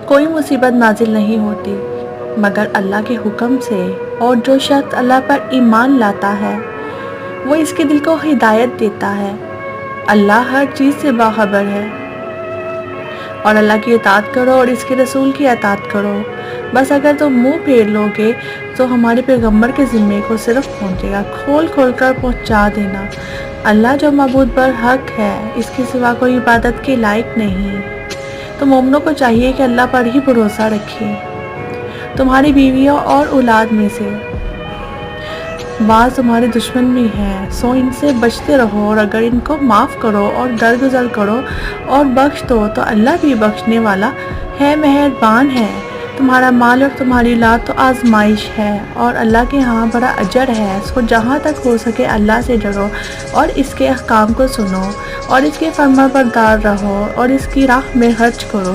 کوئی مصیبت نازل نہیں ہوتی مگر اللہ کے حکم سے، اور جو شخص اللہ پر ایمان لاتا ہے وہ اس کے دل کو ہدایت دیتا ہے۔ اللہ ہر چیز سے باخبر ہے، اور اللہ کی اطاعت کرو اور اس کے رسول کی اطاعت کرو۔ بس اگر تم منہ پھیر لو گے تو ہمارے پیغمبر کے ذمے کو صرف پہنچے گا، کھول کھول کر پہنچا دینا۔ اللہ جو معبود برحق ہے، اس کے سوا کوئی عبادت کے لائق نہیں۔ تو مومنوں کو چاہیے کہ اللہ پر ہی بھروسہ رکھیں۔ تمہاری بیویوں اور اولاد میں سے بعض تمہارے دشمن بھی ہیں، سو ان سے بچتے رہو، اور اگر ان کو معاف کرو اور درگزر کرو اور بخش دو تو اللہ بھی بخشنے والا ہے، مہربان ہے۔ تمہارا مال اور تمہاری اولاد تو آزمائش ہے، اور اللہ کے ہاں بڑا اجر ہے۔ سو جہاں تک ہو سکے اللہ سے ڈرو اور اس کے احکام کو سنو، اور اس کے فرمان بردار رہو، اور اس کی راہ میں خرچ کرو۔